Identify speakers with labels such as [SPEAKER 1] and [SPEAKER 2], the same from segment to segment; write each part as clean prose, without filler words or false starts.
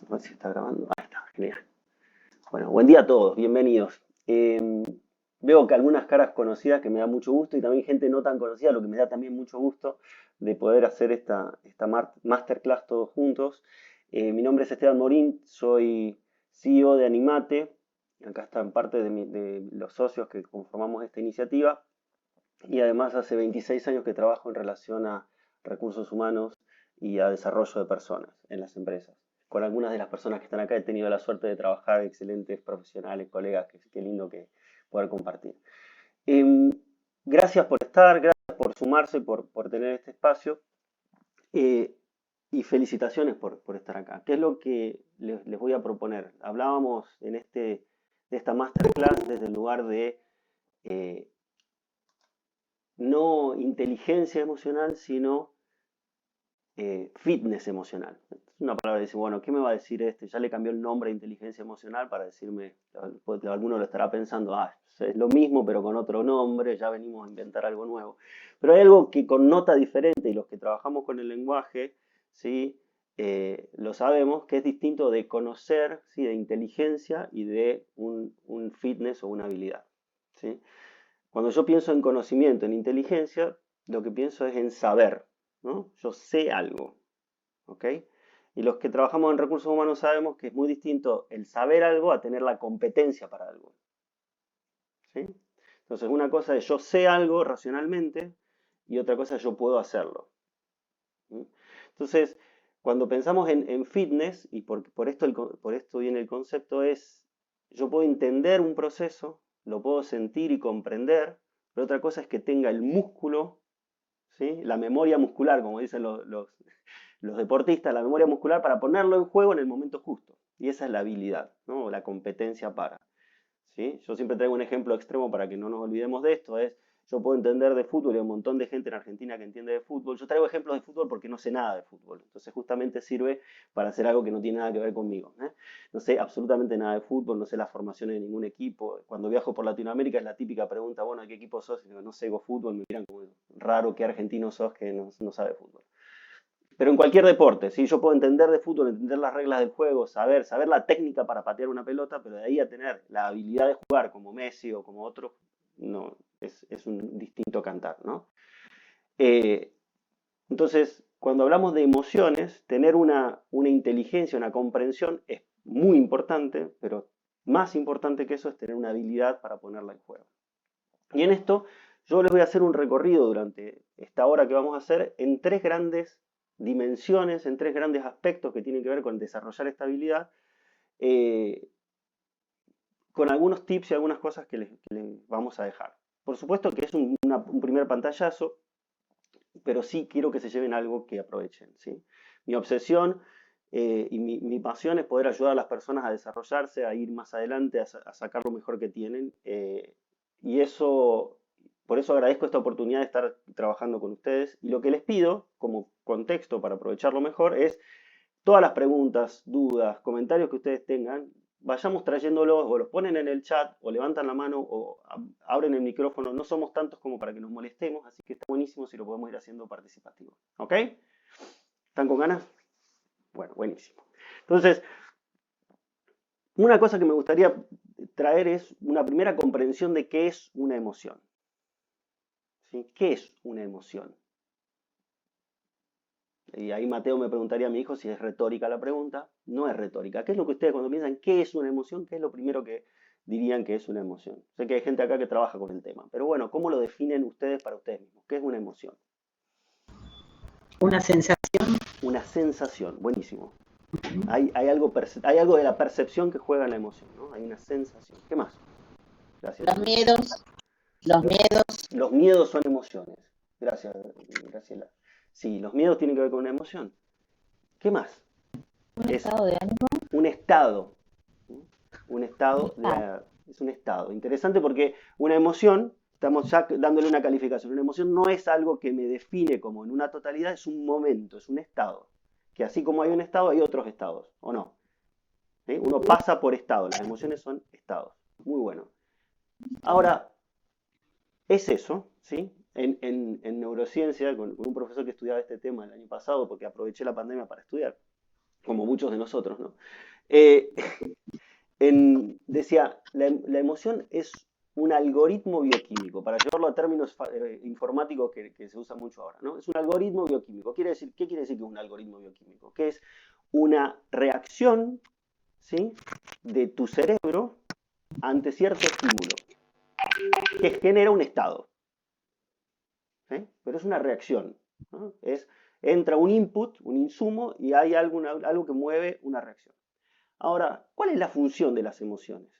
[SPEAKER 1] A ver si está grabando. Ahí está, genial. Bueno, buen día a todos, bienvenidos. Veo que algunas caras conocidas que me da mucho gusto y también gente no tan conocida, lo que me da también mucho gusto de poder hacer esta masterclass todos juntos. Mi nombre es Esteban Morín, soy CEO de Animate. Acá están parte de los socios que conformamos esta iniciativa. Y además hace 26 años que trabajo en relación a recursos humanos y a desarrollo de personas en las empresas. Con algunas de las personas que están acá he tenido la suerte de trabajar, excelentes profesionales, colegas, qué lindo que poder compartir. Eh, Gracias por estar, gracias por sumarse, por tener este espacio eh, y felicitaciones por estar acá. ¿Qué es lo que les voy a proponer? Hablábamos de esta masterclass desde el lugar de eh, no inteligencia emocional, sino fitness emocional. Es una palabra que dice, bueno, ¿qué me va a decir este? Ya le cambió el nombre a inteligencia emocional para decirme, alguno lo estará pensando, es lo mismo pero con otro nombre, ya venimos a inventar algo nuevo. Pero hay algo que connota diferente y los que trabajamos con el lenguaje, ¿sí? Lo sabemos, que es distinto de conocer, ¿sí? De inteligencia y de un fitness o una habilidad, ¿sí? Cuando yo pienso en conocimiento, en inteligencia, lo que pienso es en saber, ¿no? Yo sé algo, ¿ok? Y los que trabajamos en recursos humanos sabemos que es muy distinto el saber algo a tener la competencia para algo, ¿sí? Entonces, una cosa es yo sé algo racionalmente y otra cosa es yo puedo hacerlo. ¿Sí? Entonces, cuando pensamos en fitness, y por esto viene el concepto, es yo puedo entender un proceso, lo puedo sentir y comprender, pero otra cosa es que tenga el músculo, ¿sí? La memoria muscular, como dicen los deportistas, la memoria muscular para ponerlo en juego en el momento justo. Y esa es la habilidad, ¿no? O la competencia para. ¿Sí? Yo siempre traigo un ejemplo extremo para que no nos olvidemos de esto, yo puedo entender de fútbol y hay un montón de gente en Argentina que entiende de fútbol. Yo traigo ejemplos de fútbol porque no sé nada de fútbol. Entonces justamente sirve para hacer algo que no tiene nada que ver conmigo, ¿eh? No sé absolutamente nada de fútbol, no sé las formaciones de ningún equipo. Cuando viajo por Latinoamérica es la típica pregunta, bueno, ¿de qué equipo sos? Y digo, no sé, fútbol, me miran como raro, ¿qué argentino sos que no sabe fútbol? Pero en cualquier deporte, ¿sí? Yo puedo entender de fútbol, entender las reglas del juego, saber la técnica para patear una pelota, pero de ahí a tener la habilidad de jugar como Messi o como otro, no, es un distinto cantar, ¿no? Eh, entonces, cuando hablamos de emociones, tener una inteligencia, una comprensión es muy importante, pero más importante que eso es tener una habilidad para ponerla en juego. Y en esto yo les voy a hacer un recorrido durante esta hora que vamos a hacer en tres grandes dimensiones, en tres grandes aspectos que tienen que ver con desarrollar esta habilidad, eh, con algunos tips y algunas cosas que les vamos a dejar. Por supuesto que es un primer pantallazo, pero sí quiero que se lleven algo que aprovechen, ¿sí? Mi obsesión y mi pasión es poder ayudar a las personas a desarrollarse, a ir más adelante, a sacar lo mejor que tienen. Y eso, por eso agradezco esta oportunidad de estar trabajando con ustedes. Y lo que les pido, como contexto para aprovecharlo mejor, es todas las preguntas, dudas, comentarios que ustedes tengan, vayamos trayéndolos o los ponen en el chat o levantan la mano o abren el micrófono. No somos tantos como para que nos molestemos, así que está buenísimo si lo podemos ir haciendo participativo. ¿Ok? ¿Están con ganas? Bueno, buenísimo. Entonces, una cosa que me gustaría traer es una primera comprensión de qué es una emoción. ¿Sí? ¿Qué es una emoción? Y ahí Mateo me preguntaría a mi hijo si es retórica la pregunta. No es retórica. ¿Qué es lo que ustedes cuando piensan qué es una emoción? ¿Qué es lo primero que dirían que es una emoción? Sé que hay gente acá que trabaja con el tema, pero bueno, ¿cómo lo definen ustedes para ustedes mismos? ¿Qué es una emoción?
[SPEAKER 2] Una sensación.
[SPEAKER 1] Una sensación, buenísimo. Hay algo de la percepción que juega en la emoción, ¿no? Hay una sensación. ¿Qué más? Gracias,
[SPEAKER 2] Los
[SPEAKER 1] Silvia.
[SPEAKER 2] miedos, los
[SPEAKER 1] Lo-
[SPEAKER 2] miedos,
[SPEAKER 1] Los miedos son emociones. Gracias, Graciela. Sí, los miedos tienen que ver con una emoción. ¿Qué más?
[SPEAKER 2] un
[SPEAKER 1] Es
[SPEAKER 2] estado de ánimo,
[SPEAKER 1] un estado. ¿Sí? Un
[SPEAKER 2] un
[SPEAKER 1] estado
[SPEAKER 2] estado.
[SPEAKER 1] es un estado. Interesante porque una emoción, estamos ya dándole una calificación. Una emoción no es algo que me define como en una totalidad, es un momento, es un estado. Que así como hay un estado, hay otros estados, ¿o no? ¿Sí? Uno pasa por estados, las emociones son estados. Muy bueno. Ahora, es eso, ¿sí? En neurociencia, con un profesor que estudiaba este tema el año pasado, porque aproveché la pandemia para estudiar, como muchos de nosotros, ¿no? Decía, la emoción es un algoritmo bioquímico, para llevarlo a términos informáticos que se usa mucho ahora, ¿no? Es un algoritmo bioquímico. ¿Qué quiere decir que es un algoritmo bioquímico? Que es una reacción, ¿sí?, de tu cerebro ante cierto estímulo, que genera un estado, ¿sí? Pero es una reacción, ¿no? Entra un input, un insumo, y hay algo que mueve una reacción. Ahora, ¿cuál es la función de las emociones?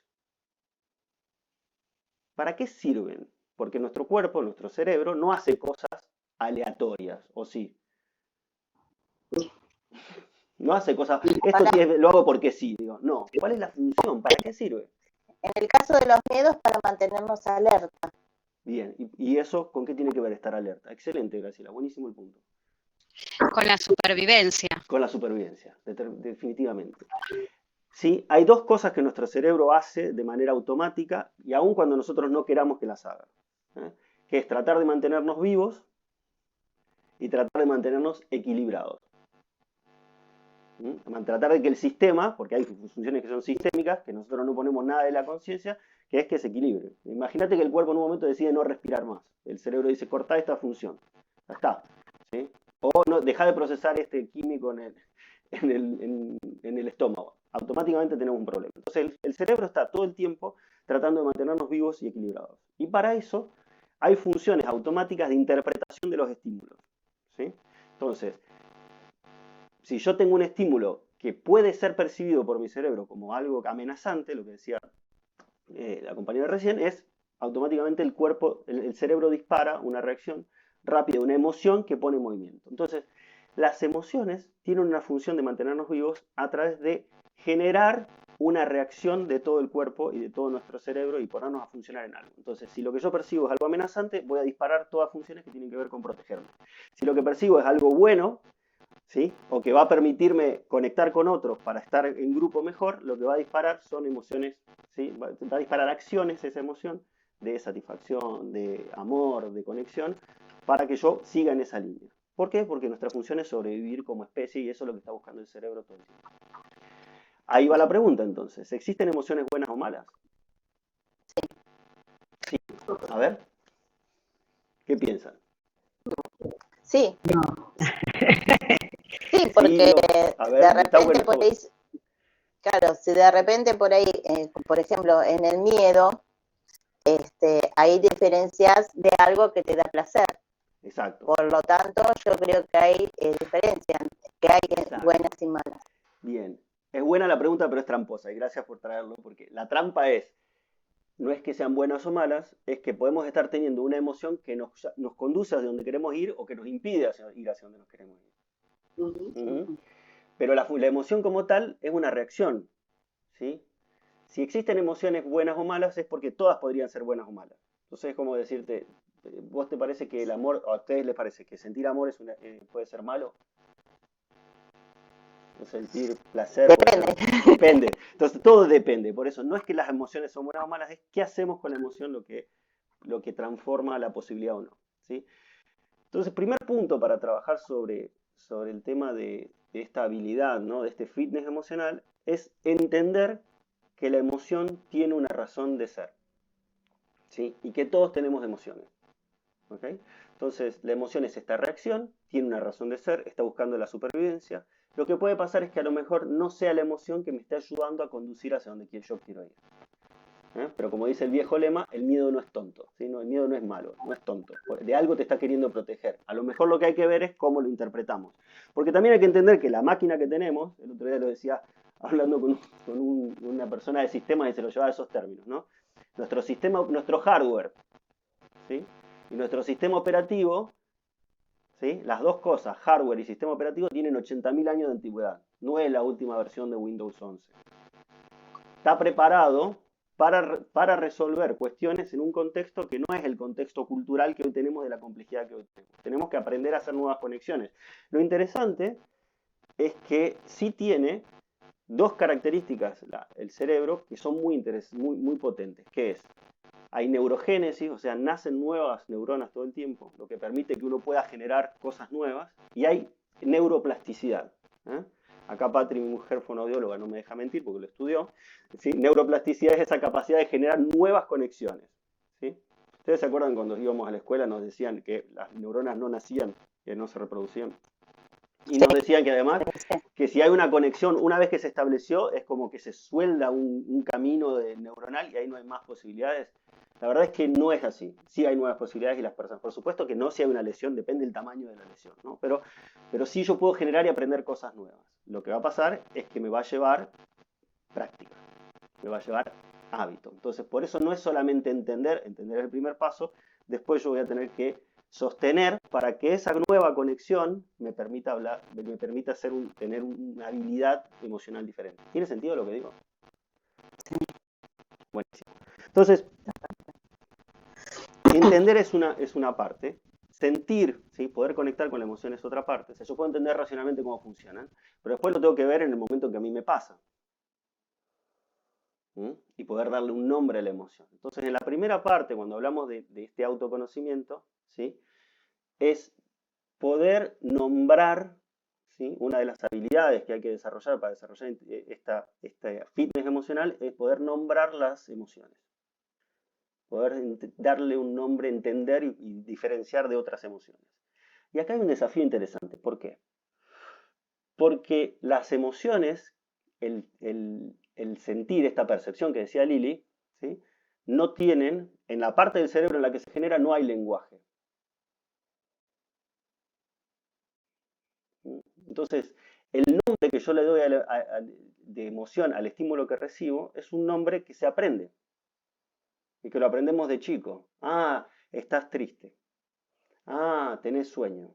[SPEAKER 1] ¿Para qué sirven? Porque nuestro cuerpo, nuestro cerebro, no hace cosas aleatorias, ¿o sí? No hace cosas, esto sí lo hago porque sí, digo, no. ¿Cuál es la función? ¿Para qué sirve?
[SPEAKER 3] En el caso de los miedos, para mantenernos alerta.
[SPEAKER 1] Bien, ¿y eso con qué tiene que ver estar alerta? Excelente, Graciela, buenísimo el punto.
[SPEAKER 4] Con la supervivencia.
[SPEAKER 1] Con la supervivencia, definitivamente. Sí, hay dos cosas que nuestro cerebro hace de manera automática y aun cuando nosotros no queramos que las haga, ¿eh? Que es tratar de mantenernos vivos y tratar de mantenernos equilibrados. Tratar de que el sistema, porque hay funciones que son sistémicas, que nosotros no ponemos nada de la conciencia, que es que se equilibre. Imagínate que el cuerpo en un momento decide no respirar más. El cerebro dice, corta esta función. Ya está. ¿Sí? O no, deja de procesar este químico en el estómago. Automáticamente tenemos un problema. Entonces el cerebro está todo el tiempo tratando de mantenernos vivos y equilibrados. Y para eso hay funciones automáticas de interpretación de los estímulos, ¿sí? Entonces, si yo tengo un estímulo que puede ser percibido por mi cerebro como algo amenazante, lo que decía la compañera recién, es automáticamente el cerebro dispara una reacción rápida, una emoción que pone en movimiento. Entonces, las emociones tienen una función de mantenernos vivos a través de generar una reacción de todo el cuerpo y de todo nuestro cerebro y ponernos a funcionar en algo. Entonces, si lo que yo percibo es algo amenazante, voy a disparar todas funciones que tienen que ver con protegerme. Si lo que percibo es algo bueno, ¿sí?, o que va a permitirme conectar con otros para estar en grupo mejor, lo que va a disparar son emociones, ¿sí?, va a disparar acciones, esa emoción de satisfacción, de amor, de conexión, para que yo siga en esa línea. ¿Por qué? Porque nuestra función es sobrevivir como especie y eso es lo que está buscando el cerebro todo el tiempo. Ahí va la pregunta entonces, ¿existen emociones buenas o malas? Sí. A ver, ¿qué piensan?
[SPEAKER 3] Sí.
[SPEAKER 2] No.
[SPEAKER 3] Sí, porque
[SPEAKER 1] A ver,
[SPEAKER 3] de
[SPEAKER 1] está
[SPEAKER 3] repente
[SPEAKER 1] bueno,
[SPEAKER 3] por ahí, claro, si de repente por ahí, por ejemplo, en el miedo, hay diferencias de algo que te da placer.
[SPEAKER 1] Exacto.
[SPEAKER 3] Por lo tanto, yo creo que hay diferencias, que hay
[SPEAKER 1] Exacto.
[SPEAKER 3] buenas y malas.
[SPEAKER 1] Bien, es buena la pregunta, pero es tramposa, y gracias por traerlo, porque la trampa no es que sean buenas o malas, es que podemos estar teniendo una emoción que nos conduce hacia donde queremos ir o que nos impide ir hacia donde nos queremos ir. Pero la emoción como tal es una reacción, ¿sí? Si existen emociones buenas o malas es porque todas podrían ser buenas o malas. Entonces es como decirte, ¿vos te parece que el amor, o a ustedes les parece que sentir amor puede ser malo? O sentir placer depende. Entonces todo depende. Por eso no es que las emociones son buenas o malas, es qué hacemos con la emoción lo que transforma la posibilidad o no, ¿sí? Entonces, primer punto para trabajar sobre el tema de esta habilidad, ¿no?, de este fitness emocional, es entender que la emoción tiene una razón de ser, ¿sí? Y que todos tenemos emociones, ¿ok? Entonces, la emoción es esta reacción, tiene una razón de ser, está buscando la supervivencia. Lo que puede pasar es que a lo mejor no sea la emoción que me esté ayudando a conducir hacia donde yo quiero ir. Pero como dice el viejo lema, el miedo no es tonto, ¿sí? No, el miedo no es malo, no es tonto. De algo te está queriendo proteger. A lo mejor lo que hay que ver es cómo lo interpretamos. Porque también hay que entender que la máquina que tenemos, el otro día lo decía hablando con una persona de sistemas y se lo llevaba a esos términos, ¿no? Nuestro sistema, nuestro hardware, ¿sí?, y nuestro sistema operativo, ¿sí?, las dos cosas, hardware y sistema operativo, tienen 80.000 años de antigüedad. No es la última versión de Windows 11. Está preparado para resolver cuestiones en un contexto que no es el contexto cultural que hoy tenemos, de la complejidad que hoy tenemos. Tenemos que aprender a hacer nuevas conexiones. Lo interesante es que sí tiene dos características el cerebro que son muy potentes, que es, hay neurogénesis, o sea, nacen nuevas neuronas todo el tiempo, lo que permite que uno pueda generar cosas nuevas, y hay neuroplasticidad, ¿eh? Acá Patri, mi mujer fonoaudióloga, no me deja mentir porque lo estudió. ¿Sí? Neuroplasticidad es esa capacidad de generar nuevas conexiones. ¿Sí? ¿Ustedes se acuerdan cuando íbamos a la escuela nos decían que las neuronas no nacían, que no se reproducían? Y nos decían que además, que si hay una conexión, una vez que se estableció, es como que se suelda un camino neuronal y ahí no hay más posibilidades. La verdad es que no es así. Sí hay nuevas posibilidades y las personas, por supuesto que no si hay una lesión, depende del tamaño de la lesión, ¿no? Pero sí yo puedo generar y aprender cosas nuevas. Lo que va a pasar es que me va a llevar práctica, me va a llevar hábito. Entonces, por eso no es solamente entender es el primer paso, después yo voy a tener que sostener para que esa nueva conexión me permita hablar, me permita tener una habilidad emocional diferente. ¿Tiene sentido lo que digo? Buenísimo. Entonces, entender es una parte, sentir, ¿sí? Poder conectar con la emoción es otra parte. O sea, yo puedo entender racionalmente cómo funcionan, pero después lo tengo que ver en el momento en que a mí me pasa. Y poder darle un nombre a la emoción. Entonces, en la primera parte, cuando hablamos de este autoconocimiento, ¿sí? Es poder nombrar, ¿sí? Una de las habilidades que hay que desarrollar para desarrollar esta fitness emocional es poder nombrar las emociones. Poder darle un nombre, entender y diferenciar de otras emociones. Y acá hay un desafío interesante. ¿Por qué? Porque las emociones, el sentir, esta percepción que decía Lili, ¿sí? No tienen, en la parte del cerebro en la que se genera no hay lenguaje. Entonces, el nombre que yo le doy de emoción al estímulo que recibo es un nombre que se aprende. Y que lo aprendemos de chico. Ah, estás triste. Ah, tenés sueño.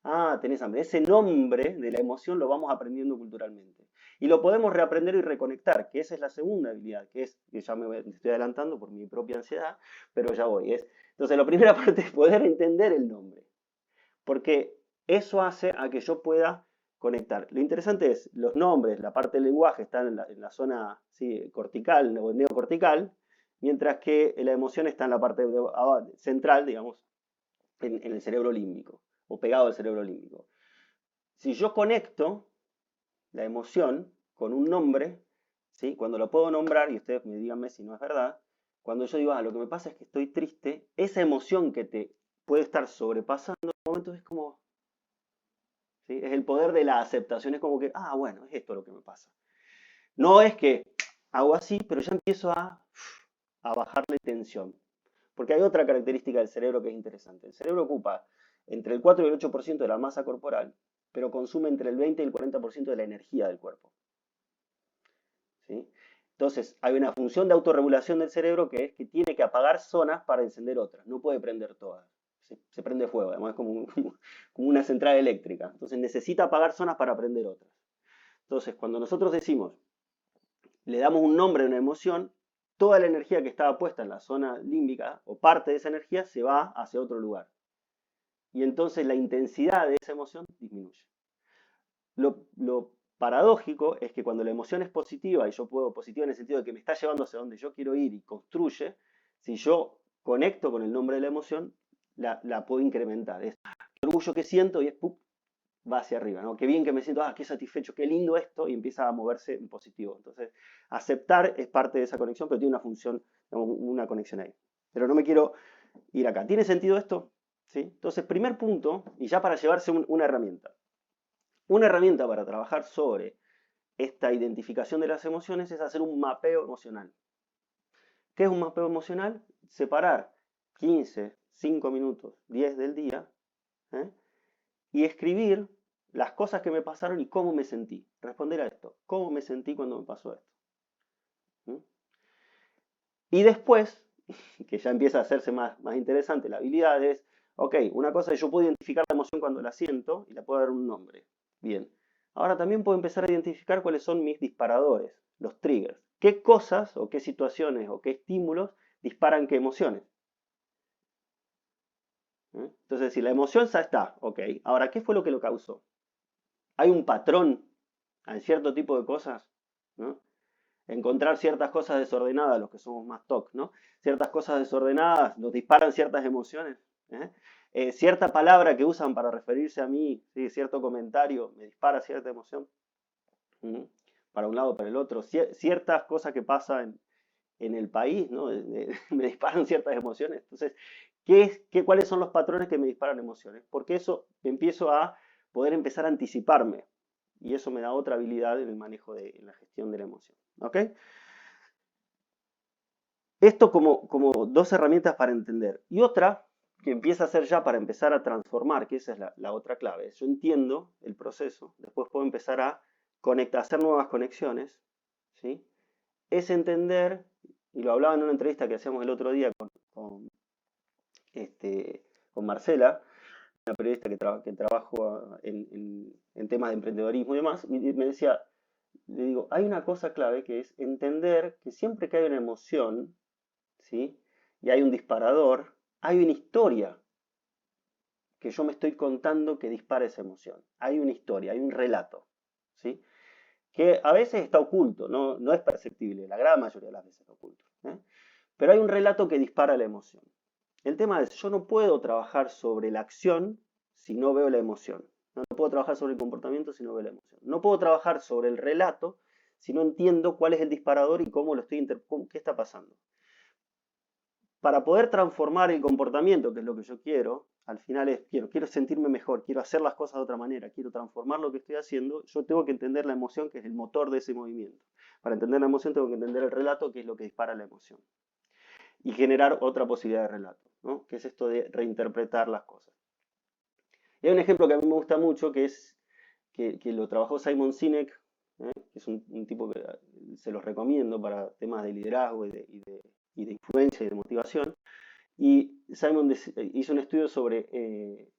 [SPEAKER 1] Ah, tenés hambre. Ese nombre de la emoción lo vamos aprendiendo culturalmente. Y lo podemos reaprender y reconectar, que esa es la segunda habilidad, que ya me estoy adelantando por mi propia ansiedad, pero ya voy. Entonces, la primera parte es poder entender el nombre. Porque eso hace a que yo pueda conectar. Lo interesante es, los nombres, la parte del lenguaje están en la zona, ¿sí? Cortical o neocortical, mientras que la emoción está en la parte central, digamos, en el cerebro límbico, o pegado al cerebro límbico. Si yo conecto la emoción con un nombre, ¿sí? Cuando lo puedo nombrar, y ustedes me díganme si no es verdad, cuando yo digo, lo que me pasa es que estoy triste, esa emoción que te puede estar sobrepasando, en un momento es como, ¿sí? Es el poder de la aceptación, es como que, bueno, es esto lo que me pasa. No es que hago así, pero ya empiezo a bajarle tensión. Porque hay otra característica del cerebro que es interesante. El cerebro ocupa entre el 4 y el 8% de la masa corporal, pero consume entre el 20 y el 40% de la energía del cuerpo. ¿Sí? Entonces, hay una función de autorregulación del cerebro que es que tiene que apagar zonas para encender otras. No puede prender todas. Se prende fuego, además es como una central eléctrica. Entonces, necesita apagar zonas para prender otras. Entonces, cuando nosotros decimos, le damos un nombre a una emoción, toda la energía que estaba puesta en la zona límbica, o parte de esa energía, se va hacia otro lugar. Y entonces la intensidad de esa emoción disminuye. Lo paradójico es que cuando la emoción es positiva, y yo puedo positiva en el sentido de que me está llevando hacia donde yo quiero ir y construye, si yo conecto con el nombre de la emoción, la puedo incrementar. Es el orgullo que siento y es ¡pum!, va hacia arriba, ¿no? Qué bien que me siento, qué satisfecho, qué lindo esto, y empieza a moverse en positivo. Entonces, aceptar es parte de esa conexión, pero tiene una función, una conexión ahí. Pero no me quiero ir acá. ¿Tiene sentido esto? ¿Sí? Entonces, primer punto, y ya para llevarse una herramienta. Una herramienta para trabajar sobre esta identificación de las emociones es hacer un mapeo emocional. ¿Qué es un mapeo emocional? Separar 15, 5 minutos, 10 del día, y escribir las cosas que me pasaron y cómo me sentí. Responder a esto. ¿Cómo me sentí cuando me pasó esto? Y después, que ya empieza a hacerse más interesante la habilidad, es, ok, una cosa es yo puedo identificar la emoción cuando la siento y la puedo dar un nombre. Bien. Ahora también puedo empezar a identificar cuáles son mis disparadores, los triggers. ¿Qué cosas o qué situaciones o qué estímulos disparan qué emociones? Entonces, si la emoción ya está, ok. Ahora, ¿qué fue lo que lo causó? ¿Hay un patrón en cierto tipo de cosas? ¿No? Encontrar ciertas cosas desordenadas, los que somos más TOC, ¿no? Ciertas cosas desordenadas nos disparan ciertas emociones. Cierta palabra que usan para referirse a mí, ¿sí? Cierto comentario me dispara cierta emoción. ¿Mm? Para un lado o para el otro. Ciertas cosas que pasan en el país, ¿no? Me disparan ciertas emociones. Entonces, ¿cuáles son los patrones que me disparan emociones? Porque eso empiezo a poder empezar a anticiparme. Y eso me da otra habilidad en el manejo en la gestión de la emoción. ¿Ok? Esto como dos herramientas para entender. Y otra que empieza a hacer ya para empezar a transformar, que esa es la otra clave. Yo entiendo el proceso, después puedo empezar a hacer nuevas conexiones, ¿sí? Es entender, y lo hablaba en una entrevista que hacíamos el otro día con Marcela, una periodista que trabaja en temas de emprendedorismo y demás, y me decía, le digo, hay una cosa clave que es entender que siempre que hay una emoción, ¿sí? Y hay un disparador, hay una historia que yo me estoy contando que dispara esa emoción. Hay una historia, hay un relato, ¿sí? Que a veces está oculto, no es perceptible, la gran mayoría de las veces está oculto, ¿eh? Pero hay un relato que dispara la emoción. El tema es, yo no puedo trabajar sobre la acción si no veo la emoción. No puedo trabajar sobre el comportamiento si no veo la emoción. No puedo trabajar sobre el relato si no entiendo cuál es el disparador y cómo lo qué está pasando. Para poder transformar el comportamiento, que es lo que yo quiero, al final es, quiero sentirme mejor, quiero hacer las cosas de otra manera, quiero transformar lo que estoy haciendo, yo tengo que entender la emoción, que es el motor de ese movimiento. Para entender la emoción tengo que entender el relato, que es lo que dispara la emoción. Y generar otra posibilidad de relato, ¿no? Que es esto de reinterpretar las cosas. Y hay un ejemplo que a mí me gusta mucho, que es que lo trabajó Simon Sinek, que es un tipo que se los recomiendo para temas de liderazgo y de influencia y de motivación. Y Simon hizo un estudio sobre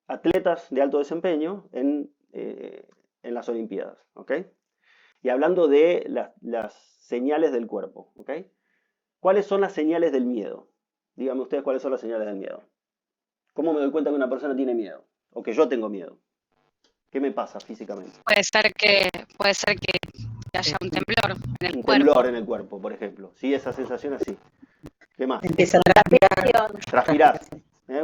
[SPEAKER 1] atletas de alto desempeño en las Olimpiadas, ¿ok? Y hablando de las señales del cuerpo, ¿ok? ¿Cuáles son las señales del miedo? Díganme ustedes cuáles son las señales del miedo. ¿Cómo me doy cuenta que una persona tiene miedo? O que yo tengo miedo. ¿Qué me pasa físicamente?
[SPEAKER 4] Puede ser que haya un temblor en el
[SPEAKER 1] Un
[SPEAKER 4] cuerpo.
[SPEAKER 1] temblor en el cuerpo, por ejemplo. Sí, esa sensación así. ¿Qué más?
[SPEAKER 2] Empieza a transpirar.
[SPEAKER 1] Transpirar.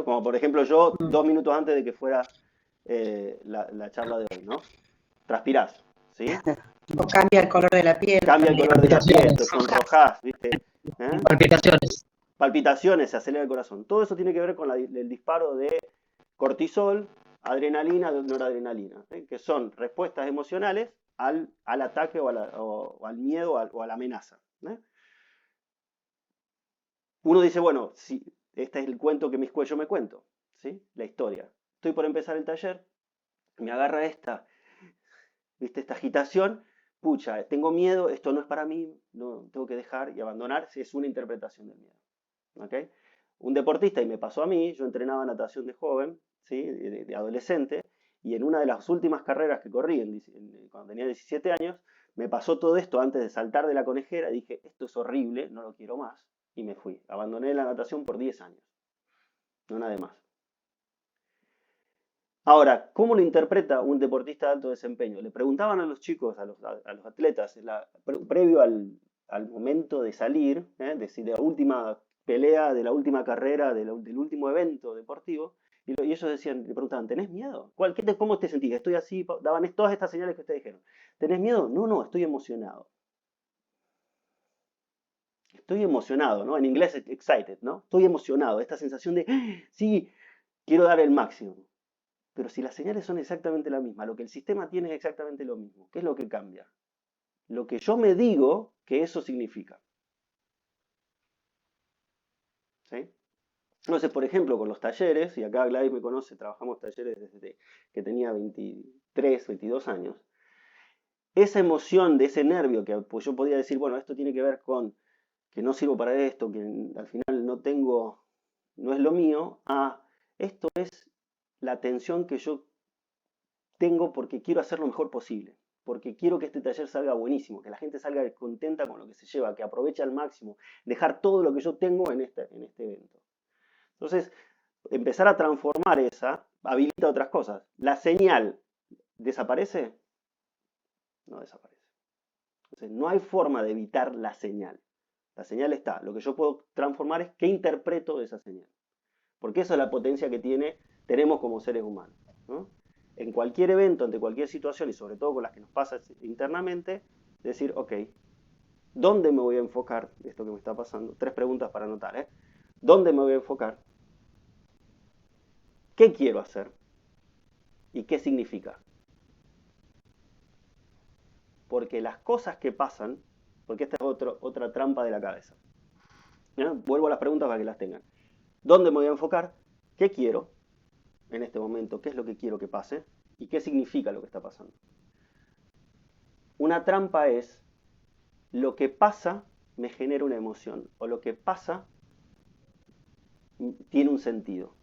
[SPEAKER 1] Como por ejemplo yo, 2 minutos antes de que fuera la charla de hoy, ¿no? Transpirás, ¿sí?
[SPEAKER 2] O cambia el color de la piel.
[SPEAKER 1] Cambia el color de la piel, te sonrojás, ¿viste?
[SPEAKER 5] Palpitaciones.
[SPEAKER 1] Palpitaciones, se acelera el corazón. Todo eso tiene que ver con el disparo de cortisol, adrenalina, noradrenalina, que son respuestas emocionales al ataque o al miedo o a la amenaza. Uno dice, bueno, si este es el cuento que yo me cuento, ¿sí? La historia. Estoy por empezar el taller, me agarra esta agitación, pucha, tengo miedo, esto no es para mí, no, tengo que dejar y abandonar, es una interpretación del miedo. ¿Okay? Un deportista, y me pasó a mí, yo entrenaba natación de joven, ¿sí? de adolescente, y en una de las últimas carreras que corrí, cuando tenía 17 años, me pasó todo esto antes de saltar de la conejera, dije, esto es horrible, no lo quiero más, y me fui. Abandoné la natación por 10 años, no nada más. Ahora, ¿cómo lo interpreta un deportista de alto desempeño? Le preguntaban a los chicos, a los atletas, previo al momento de salir, de la última pelea, de la última carrera, del último evento deportivo, y ellos le preguntaban, ¿tenés miedo? ¿Cómo te sentís? Estoy así, daban todas estas señales que ustedes dijeron. ¿Tenés miedo? No, estoy emocionado. Estoy emocionado, ¿no? En inglés es excited, ¿no? Estoy emocionado, esta sensación de, sí, quiero dar el máximo. Pero si las señales son exactamente la misma, lo que el sistema tiene es exactamente lo mismo, ¿qué es lo que cambia? Lo que yo me digo que eso significa. ¿Sí? Entonces, por ejemplo, con los talleres, y acá Gladys me conoce, trabajamos talleres desde que tenía 23, 22 años, esa emoción de ese nervio que pues yo podía decir, bueno, esto tiene que ver con que no sirvo para esto, que al final no es lo mío, esto es la tensión que yo tengo porque quiero hacer lo mejor posible, porque quiero que este taller salga buenísimo, que la gente salga contenta con lo que se lleva, que aproveche al máximo, dejar todo lo que yo tengo en este evento. Entonces, empezar a transformar esa habilita otras cosas. ¿La señal desaparece? No desaparece. Entonces, no hay forma de evitar la señal. La señal está. Lo que yo puedo transformar es qué interpreto de esa señal. Porque esa es la potencia que tenemos como seres humanos, ¿no? en cualquier evento, ante cualquier situación, y sobre todo con las que nos pasa internamente, decir, ok, ¿dónde me voy a enfocar esto que me está pasando? 3 preguntas para anotar, ¿eh? ¿Dónde me voy a enfocar? ¿Qué quiero hacer? ¿Y qué significa? Porque las cosas que pasan, porque esta es otra trampa de la cabeza. ¿No? Vuelvo a las preguntas para que las tengan. ¿Dónde me voy a enfocar? ¿Qué quiero en este momento? ¿Qué es lo que quiero que pase? ¿Y qué significa lo que está pasando? Una trampa es lo que pasa me genera una emoción, o lo que pasa tiene un sentido.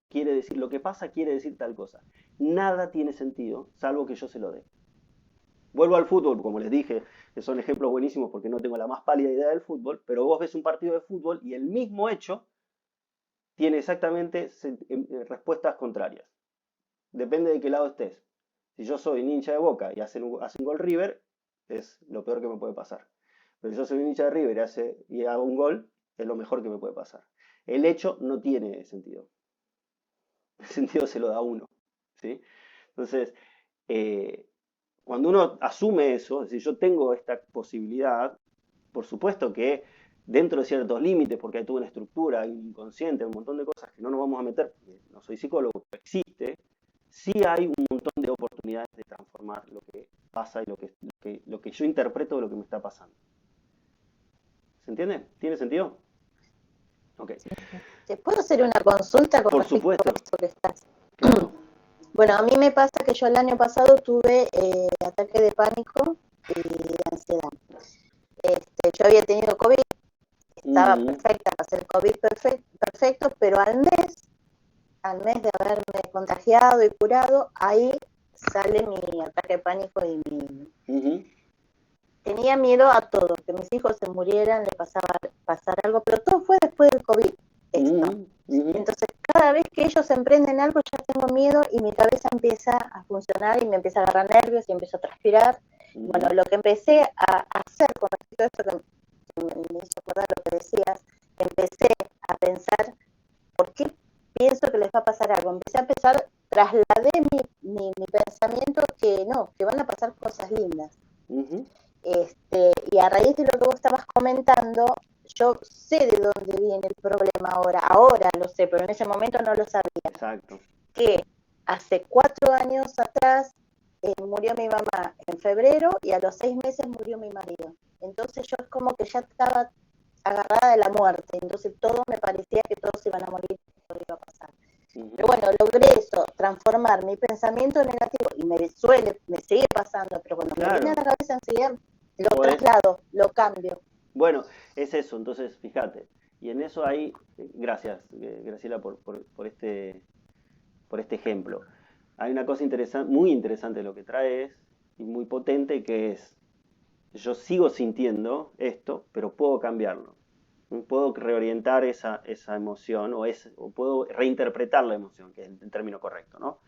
[SPEAKER 1] Quiere decir, lo que pasa quiere decir tal cosa. Nada tiene sentido, salvo que yo se lo dé. Vuelvo al fútbol, como les dije, que son ejemplos buenísimos porque no tengo la más pálida idea del fútbol, pero vos ves un partido de fútbol y el mismo hecho tiene exactamente respuestas contrarias. Depende de qué lado estés. Si yo soy un hincha de Boca y hace un gol River, es lo peor que me puede pasar. Pero si yo soy un hincha de River y hago un gol, es lo mejor que me puede pasar. El hecho no tiene sentido. El sentido se lo da uno, ¿sí? Entonces, cuando uno asume eso, es decir, yo tengo esta posibilidad, por supuesto que dentro de ciertos límites, porque hay toda una estructura, hay un inconsciente, un montón de cosas que no nos vamos a meter, no soy psicólogo, pero existe, sí hay un montón de oportunidades de transformar lo que pasa y lo que yo interpreto de lo que me está pasando. ¿Se entiende? ¿Tiene sentido? Ok.
[SPEAKER 3] ¿Te puedo hacer una consulta con
[SPEAKER 1] Por
[SPEAKER 3] respecto
[SPEAKER 1] supuesto.
[SPEAKER 3] a esto que estás?
[SPEAKER 1] Claro.
[SPEAKER 3] Bueno, a mí me pasa que yo el año pasado tuve ataque de pánico y de ansiedad. Yo había tenido COVID, estaba perfecta, pasé el COVID perfecto, pero al mes de haberme contagiado y curado, ahí sale mi ataque de pánico y tenía miedo a todo, que mis hijos se murieran, le pasar algo, pero todo fue después del COVID. Entonces, cada vez que ellos emprenden algo, ya tengo miedo y mi cabeza empieza a funcionar y me empieza a agarrar nervios y empiezo a transpirar. Bueno, lo que empecé a hacer con respecto a esto que me hizo acordar lo que decías, empecé a pensar, ¿por qué pienso que les va a pasar algo? Empecé a pensar, trasladé mi pensamiento que no, que van a pasar cosas lindas. Y a raíz de lo que vos estabas comentando, yo sé de dónde viene el problema ahora lo sé, pero en ese momento no lo sabía.
[SPEAKER 1] Exacto.
[SPEAKER 3] Que hace 4 años atrás murió mi mamá en febrero y a los 6 meses murió mi marido. Entonces yo es como que ya estaba agarrada de la muerte, entonces todo me parecía que todos iban a morir y todo iba a pasar. Pero bueno, logré eso, transformar mi pensamiento negativo y me sigue pasando, pero cuando me viene a la cabeza enseguida lo traslado, lo cambio.
[SPEAKER 1] Bueno, es eso, entonces fíjate, y en eso hay, gracias Graciela por este ejemplo, hay una cosa muy interesante de lo que traes y muy potente que es, yo sigo sintiendo esto, pero puedo cambiarlo, puedo reorientar esa emoción o puedo reinterpretar la emoción, que es el término correcto, ¿no?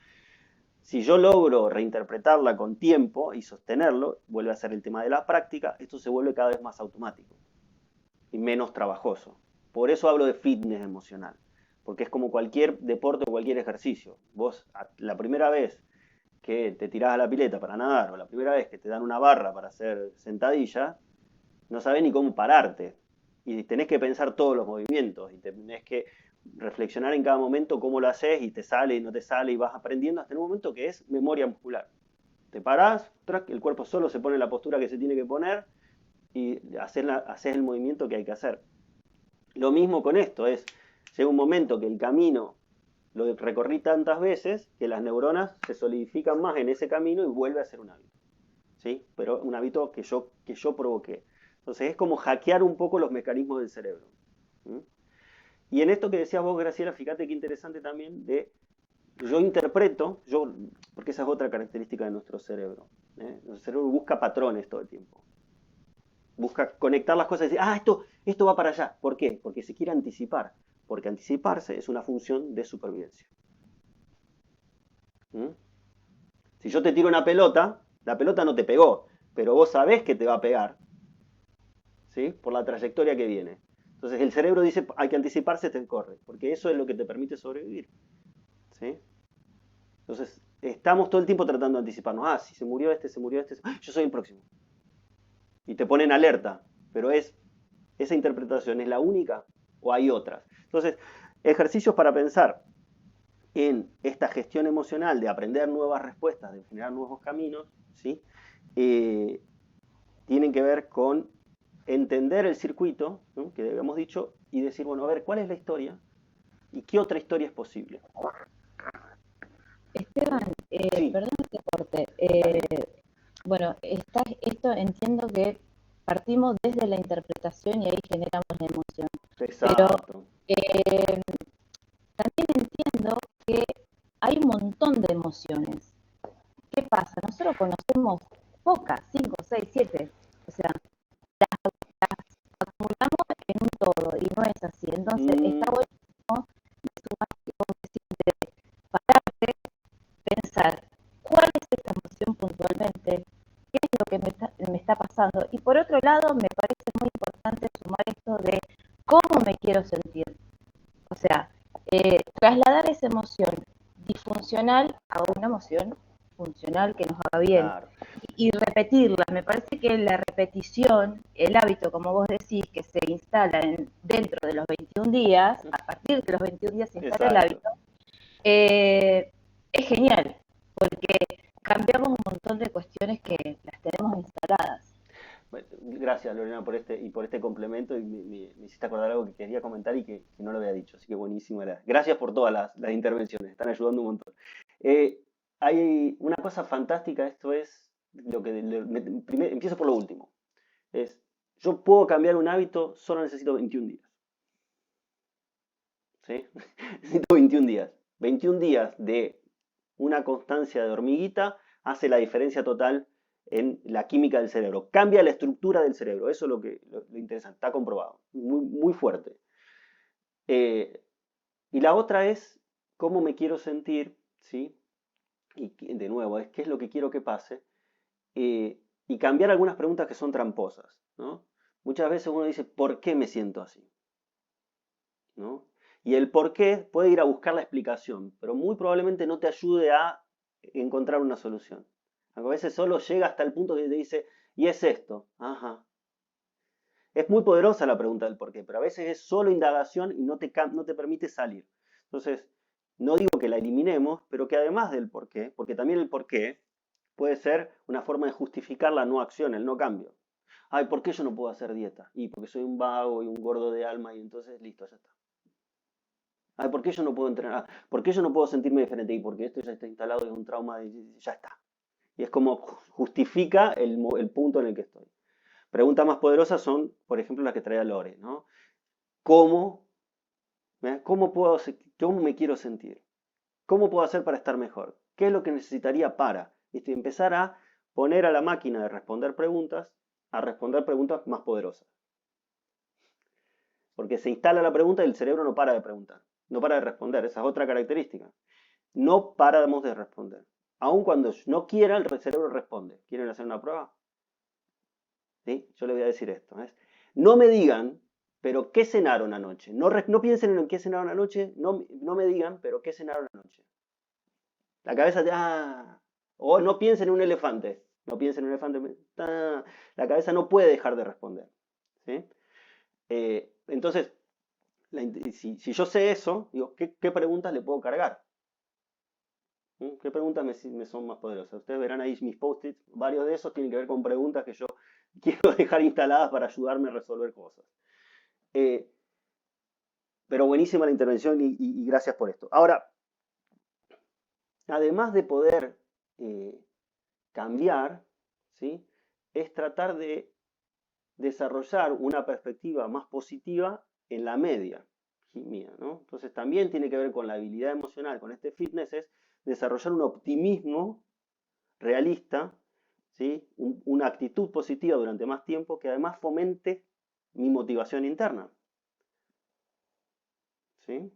[SPEAKER 1] Si yo logro reinterpretarla con tiempo y sostenerlo, vuelve a ser el tema de la práctica, esto se vuelve cada vez más automático y menos trabajoso. Por eso hablo de fitness emocional, porque es como cualquier deporte o cualquier ejercicio. Vos, la primera vez que te tirás a la pileta para nadar o la primera vez que te dan una barra para hacer sentadilla, no sabés ni cómo pararte. Y tenés que pensar todos los movimientos y tenés que reflexionar en cada momento cómo lo haces y te sale y no te sale y vas aprendiendo hasta en un momento que es memoria muscular. Te parás, el cuerpo solo se pone en la postura que se tiene que poner y haces el movimiento que hay que hacer. Lo mismo con esto, llega un momento que el camino lo recorrí tantas veces que las neuronas se solidifican más en ese camino y vuelve a ser un hábito. ¿Sí? Pero un hábito que yo provoqué. Entonces es como hackear un poco los mecanismos del cerebro. Y en esto que decías vos, Graciela, fíjate qué interesante también yo interpreto, porque esa es otra característica de nuestro cerebro. Nuestro cerebro busca patrones todo el tiempo. Busca conectar las cosas y decir, esto va para allá. ¿Por qué? Porque se quiere anticipar. Porque anticiparse es una función de supervivencia. Si yo te tiro una pelota, la pelota no te pegó, pero vos sabés que te va a pegar, ¿sí? Por la trayectoria que viene. Entonces el cerebro dice, hay que anticiparse, te corre, porque eso es lo que te permite sobrevivir, ¿sí? Entonces estamos todo el tiempo tratando de anticiparnos. Ah, si se murió este, yo soy el próximo. Y te ponen alerta, pero ¿esa interpretación es la única o hay otras? Entonces, ejercicios para pensar en esta gestión emocional de aprender nuevas respuestas, de generar nuevos caminos, ¿sí? Tienen que ver con entender el circuito, ¿no?, que habíamos dicho, y decir, bueno, a ver, ¿cuál es la historia? ¿Y qué otra historia es posible?
[SPEAKER 6] Esteban,
[SPEAKER 1] Sí.
[SPEAKER 6] perdón que te corte. Bueno, esto entiendo que partimos desde la interpretación y ahí generamos la emoción.
[SPEAKER 1] Exacto.
[SPEAKER 6] Pero también entiendo que hay un montón de emociones. ¿Qué pasa? Nosotros conocemos pocas, 5, 6, 7. O sea, las acumulamos en un todo y no es así. Entonces, está buenísimo de sumar, como decís, de pararte, pensar cuál es esta emoción puntualmente, qué es lo que me está pasando. Y por otro lado, me parece muy importante sumar esto de cómo me quiero sentir. O sea, trasladar esa emoción disfuncional a una emoción funcional que nos haga bien.
[SPEAKER 1] Claro.
[SPEAKER 6] Y repetirla. Me parece que la repetición, el hábito, como vos decís, que se instala dentro de los 21 días, a partir de los 21 días se instala el hábito, es genial, porque cambiamos un montón de cuestiones que las tenemos instaladas.
[SPEAKER 1] Bueno, gracias, Lorena, por este complemento, y me hiciste acordar algo que quería comentar y que no lo había dicho, así que buenísimo. Gracias por todas las intervenciones, están ayudando un montón. Hay una cosa fantástica, esto es lo que empiezo por lo último. Yo puedo cambiar un hábito, solo necesito 21 días. ¿Sí? Necesito 21 días. 21 días de una constancia de hormiguita hace la diferencia total en la química del cerebro. Cambia la estructura del cerebro. Eso es lo interesante. Está comprobado. Muy, muy fuerte. Y la otra es cómo me quiero sentir, ¿sí? Y de nuevo, qué es lo que quiero que pase. Y cambiar algunas preguntas que son tramposas, ¿no? Muchas veces uno dice, ¿por qué me siento así? ¿No? Y el por qué puede ir a buscar la explicación, pero muy probablemente no te ayude a encontrar una solución. A veces solo llega hasta el punto que te dice, ¿y es esto? Ajá. Es muy poderosa la pregunta del por qué, pero a veces es solo indagación y no te permite salir. Entonces, no digo que la eliminemos, pero que además del por qué, porque también el por qué puede ser una forma de justificar la no acción, el no cambio. Ay, ¿por qué yo no puedo hacer dieta? Y porque soy un vago y un gordo de alma y entonces listo, ya está. Ay, ¿por qué yo no puedo entrenar? ¿Por qué yo no puedo sentirme diferente? Y porque esto ya está instalado y es un trauma y ya está. Y es como justifica el punto en el que estoy. Preguntas más poderosas son, por ejemplo, las que traía Lore, ¿no? ¿Cómo me quiero sentir? ¿Cómo puedo hacer para estar mejor? ¿Qué es lo que necesitaría para? Empezar a poner a la máquina de responder preguntas a responder preguntas más poderosas. Porque se instala la pregunta y el cerebro no para de preguntar, no para de responder. Esa es otra característica. No paramos de responder. Aun cuando no quiera, el cerebro responde. ¿Quieren hacer una prueba? ¿Sí? Yo les voy a decir esto. No me digan, pero ¿qué cenaron anoche? No piensen en qué cenaron anoche, no me digan, pero ¿qué cenaron anoche? La cabeza o no piensen en un elefante. No piensen en un elefante. La cabeza no puede dejar de responder. ¿Sí? Entonces, si yo sé eso, digo, ¿qué preguntas le puedo cargar? ¿Qué preguntas me son más poderosas? Ustedes verán ahí mis post-its, varios de esos tienen que ver con preguntas que yo quiero dejar instaladas para ayudarme a resolver cosas. Pero buenísima la intervención y gracias por esto. Ahora, además de poder cambiar, ¿sí?, es tratar de desarrollar una perspectiva más positiva en la media mía, ¿no? Entonces también tiene que ver con la habilidad emocional, con este fitness, es desarrollar un optimismo realista, ¿sí?, una actitud positiva durante más tiempo que además fomente mi motivación interna. ¿Sí?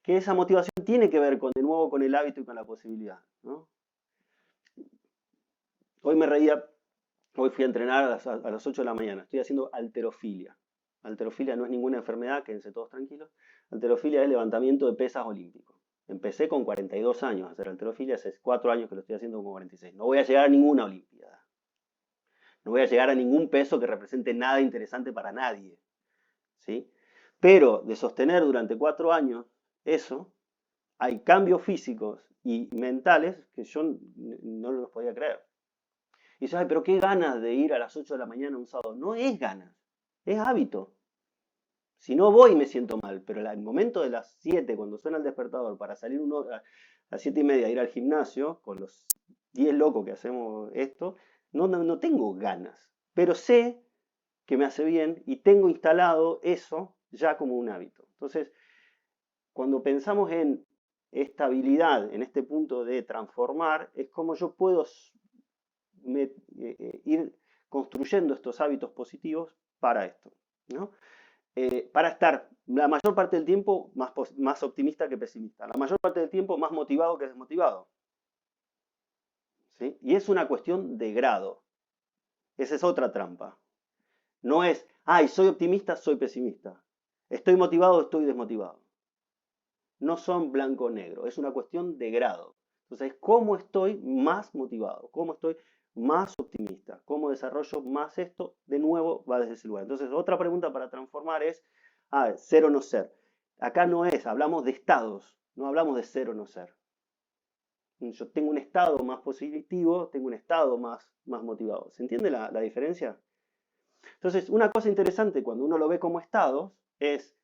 [SPEAKER 1] Que esa motivación tiene que ver de nuevo con el hábito y con la posibilidad, ¿no? Hoy me reía, hoy fui a entrenar a las 8 de la mañana, estoy haciendo halterofilia. Halterofilia no es ninguna enfermedad, quédense todos tranquilos. Halterofilia es levantamiento de pesas olímpico. Empecé con 42 años a hacer halterofilia, hace 4 años que lo estoy haciendo con 46. No voy a llegar a ninguna olimpiada. No voy a llegar a ningún peso que represente nada interesante para nadie. ¿Sí? Pero de sostener durante 4 años eso, hay cambios físicos y mentales que yo no los podía creer. Y dices, ay, pero qué ganas de ir a las 8 de la mañana un sábado. No es ganas, es hábito. Si no voy me siento mal, pero el momento de las 7, cuando suena el despertador, para salir a las 7:30 a ir al gimnasio, con los 10 locos que hacemos esto, no tengo ganas. Pero sé que me hace bien y tengo instalado eso ya como un hábito. Entonces, cuando pensamos en esta habilidad, en este punto de transformar, es como yo puedo ir construyendo estos hábitos positivos para esto, ¿no? Para estar la mayor parte del tiempo más optimista que pesimista, la mayor parte del tiempo más motivado que desmotivado. ¿Sí? Y es una cuestión de grado. Esa es otra trampa. No es, ay, soy optimista, soy pesimista. Estoy motivado, estoy desmotivado. No son blanco o negro, es una cuestión de grado. Entonces, ¿cómo estoy más motivado? ¿Cómo estoy más optimista? ¿Cómo desarrollo más esto? De nuevo, va desde ese lugar. Entonces, otra pregunta para transformar es, ser o no ser. Acá no es, hablamos de estados, no hablamos de ser o no ser. Yo tengo un estado más positivo, tengo un estado más motivado. ¿Se entiende la diferencia? Entonces, una cosa interesante cuando uno lo ve como estados es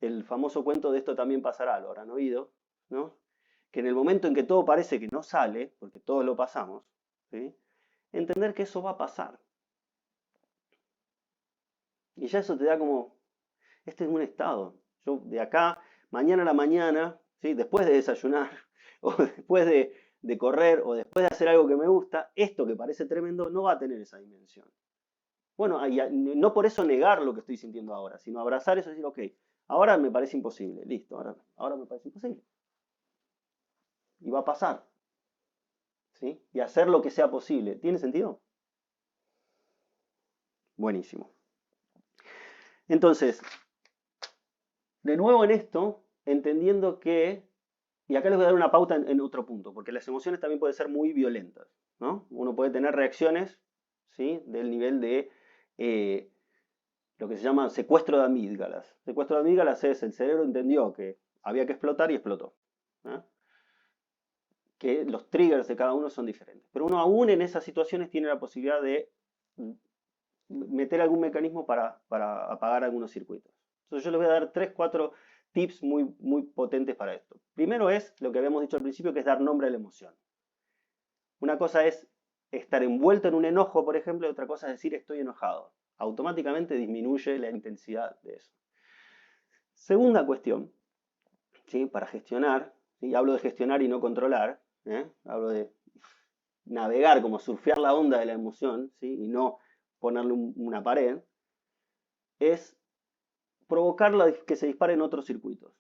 [SPEAKER 1] el famoso cuento de esto también pasará, lo habrán oído, ¿no? Que en el momento en que todo parece que no sale, porque todos lo pasamos, ¿sí? Entender que eso va a pasar. Y ya eso te da como, este es un estado. Yo de acá, mañana a la mañana, ¿sí? Después de desayunar, o después de correr, o después de hacer algo que me gusta, esto que parece tremendo no va a tener esa dimensión. Bueno, no por eso negar lo que estoy sintiendo ahora, sino abrazar eso y decir, ok, ahora me parece imposible, listo, ahora me parece imposible. Y va a pasar. ¿Sí? Y hacer lo que sea posible. ¿Tiene sentido? Buenísimo. Entonces, de nuevo en esto, entendiendo que, y acá les voy a dar una pauta en otro punto, porque las emociones también pueden ser muy violentas, ¿no? Uno puede tener reacciones, ¿sí? Del nivel de lo que se llama secuestro de amígdalas. Secuestro de amígdalas es el cerebro entendió que había que explotar y explotó. ¿Eh? Que los triggers de cada uno son diferentes. Pero uno aún en esas situaciones tiene la posibilidad de meter algún mecanismo para apagar algunos circuitos. Entonces yo les voy a dar 3, 4 tips muy potentes para esto. Primero es lo que habíamos dicho al principio, que es dar nombre a la emoción. Una cosa es estar envuelto en un enojo, por ejemplo, y otra cosa es decir estoy enojado. Automáticamente disminuye la intensidad de eso. Segunda cuestión, ¿sí? Para gestionar, ¿sí? Hablo de gestionar y no controlar, hablo de navegar, como surfear la onda de la emoción, ¿sí? Y no ponerle una pared, es provocarla que se disparen otros circuitos.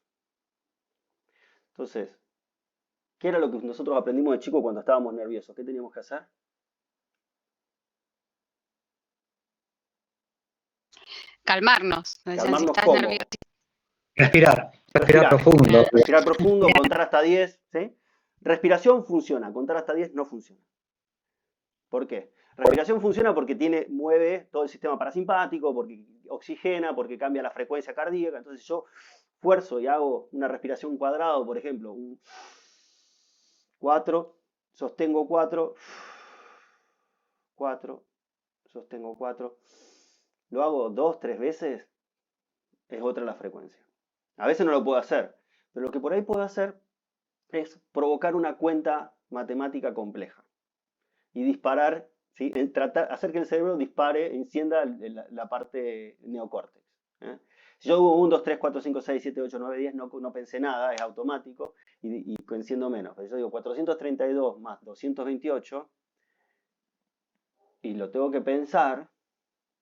[SPEAKER 1] Entonces, ¿qué era lo que nosotros aprendimos de chico cuando estábamos nerviosos? ¿Qué teníamos que hacer?
[SPEAKER 4] Calmarnos.
[SPEAKER 1] ¿Calmarnos
[SPEAKER 4] Si estás
[SPEAKER 1] cómo?
[SPEAKER 4] nervioso.
[SPEAKER 5] Respirar profundo.
[SPEAKER 1] Respirar profundo, contar hasta 10, ¿sí? Respiración funciona, contar hasta 10 no funciona. ¿Por qué? Respiración funciona porque mueve todo el sistema parasimpático, porque oxigena, porque cambia la frecuencia cardíaca. Entonces yo fuerzo y hago una respiración cuadrada, por ejemplo, un 4, sostengo 4, 4, sostengo 4. Lo hago 2, 3 veces, es otra la frecuencia. A veces no lo puedo hacer, pero lo que por ahí puedo hacer es provocar una cuenta matemática compleja y disparar, ¿sí? Hacer que el cerebro dispare, encienda la parte neocórtex. Si yo hago 1, 2, 3, 4, 5, 6, 7, 8, 9, 10, no pensé nada, es automático y enciendo menos. Pero yo digo 432 más 228 y lo tengo que pensar,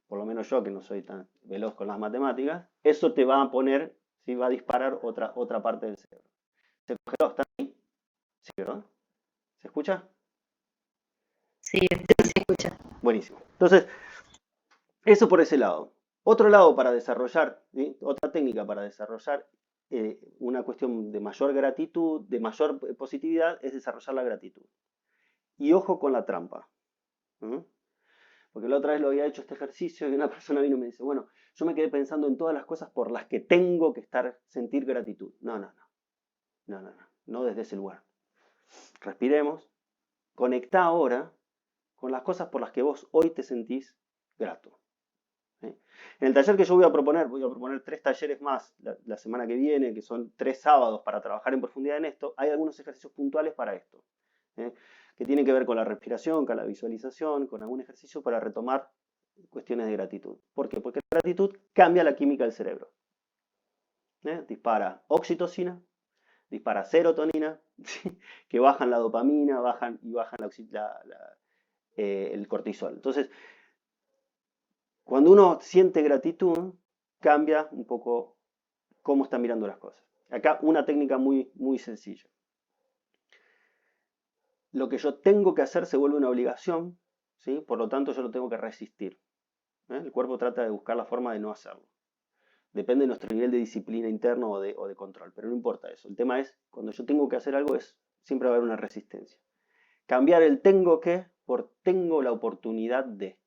[SPEAKER 1] por lo menos yo que no soy tan veloz con las matemáticas, eso te va a poner, ¿sí? Va a disparar otra parte del cerebro. ¿Se congeló? ¿Está ahí? Sí, ¿verdad? ¿Se escucha?
[SPEAKER 2] Sí, se escucha.
[SPEAKER 1] Buenísimo. Entonces, eso por ese lado. Otro lado para desarrollar, ¿sí? Otra técnica para desarrollar una cuestión de mayor gratitud, de mayor positividad, es desarrollar la gratitud. Y ojo con la trampa. Porque la otra vez lo había hecho este ejercicio y una persona vino y me dice, bueno, yo me quedé pensando en todas las cosas por las que tengo que sentir gratitud. No desde ese lugar. Respiremos, conectá ahora con las cosas por las que vos hoy te sentís grato. En el taller que yo voy a proponer 3 talleres más la semana que viene, que son 3 sábados para trabajar en profundidad en esto. Hay algunos ejercicios puntuales para esto, que tienen que ver con la respiración, con la visualización, con algún ejercicio para retomar cuestiones de gratitud. ¿Por qué? Porque la gratitud cambia la química del cerebro. Dispara oxitocina, dispara serotonina, que bajan la dopamina, bajan el cortisol. Entonces, cuando uno siente gratitud, cambia un poco cómo está mirando las cosas. Acá una técnica muy, muy sencilla. Lo que yo tengo que hacer se vuelve una obligación, ¿sí? Por lo tanto yo lo tengo que resistir. El cuerpo trata de buscar la forma de no hacerlo. Depende de nuestro nivel de disciplina interno o de control, pero no importa eso. El tema es, cuando yo tengo que hacer algo, siempre va a haber una resistencia. Cambiar el tengo que por tengo la oportunidad de.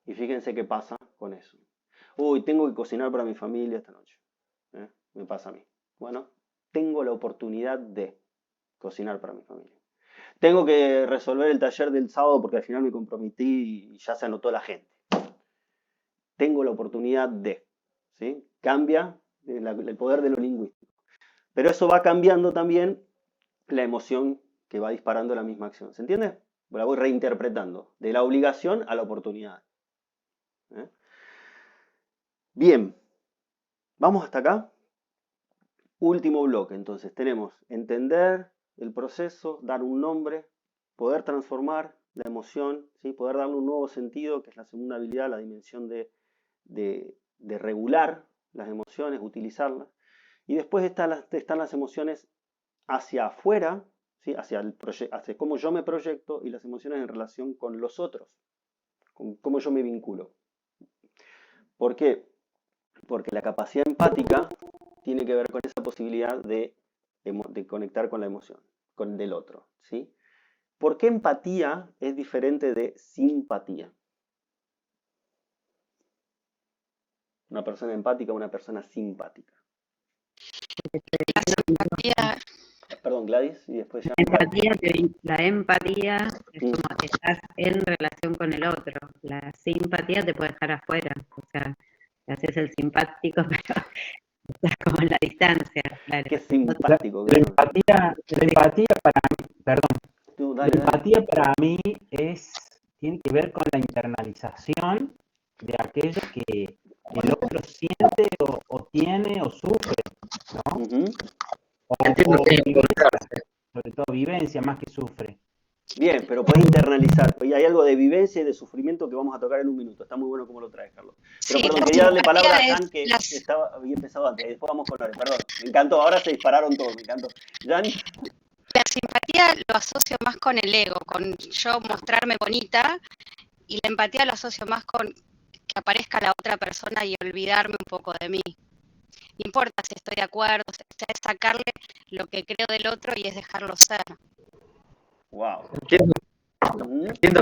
[SPEAKER 1] Y fíjense qué pasa con eso. Uy, tengo que cocinar para mi familia esta noche. Me pasa a mí. Bueno, tengo la oportunidad de cocinar para mi familia. Tengo que resolver el taller del sábado porque al final me comprometí y ya se anotó la gente. Tengo la oportunidad de. ¿Sí? Cambia el poder de lo lingüístico. Pero eso va cambiando también la emoción que va disparando la misma acción. ¿Se entiende? La voy reinterpretando. De la obligación a la oportunidad. Bien. ¿Vamos hasta acá? Último bloque. Entonces tenemos entender el proceso, dar un nombre, poder transformar la emoción, ¿sí? Poder darle un nuevo sentido, que es la segunda habilidad, la dimensión de regular las emociones, utilizarlas. Y después están las emociones hacia afuera, ¿sí? hacia cómo yo me proyecto, y las emociones en relación con los otros, con cómo yo me vinculo. ¿Por qué? Porque la capacidad empática tiene que ver con esa posibilidad de conectar con la emoción, del otro, ¿sí? ¿Por qué empatía es diferente de simpatía? Una persona empática, una persona simpática.
[SPEAKER 4] La simpatía,
[SPEAKER 1] Perdón, Gladys, y después ya.
[SPEAKER 2] La empatía es como que estás en relación con el otro. La simpatía te puede dejar afuera. O sea, te haces el simpático, pero estás como en la distancia. Claro.
[SPEAKER 1] Qué simpático.
[SPEAKER 5] La empatía para mí, perdón,
[SPEAKER 1] Dale.
[SPEAKER 5] la empatía para mí tiene que ver con la internalización de aquello que el otro siente o tiene o sufre, ¿no?
[SPEAKER 1] Uh-huh.
[SPEAKER 5] Sobre todo vivencia más que sufre.
[SPEAKER 1] Bien, pero puedes internalizar. Y hay algo de vivencia y de sufrimiento que vamos a tocar en un minuto. Está muy bueno como lo traes, Carlos. Pero
[SPEAKER 4] sí,
[SPEAKER 1] perdón, quería darle palabra a Jan, que había empezado antes. Y después vamos con Lore. Perdón, me encantó. Ahora se dispararon todos, me encantó. Jan.
[SPEAKER 4] La simpatía lo asocio más con el ego, con yo mostrarme bonita, y la empatía lo asocio más con que aparezca la otra persona y olvidarme un poco de mí. No importa si estoy de acuerdo, es sacarle lo que creo del otro y es dejarlo ser.
[SPEAKER 1] Wow.
[SPEAKER 7] Entiendo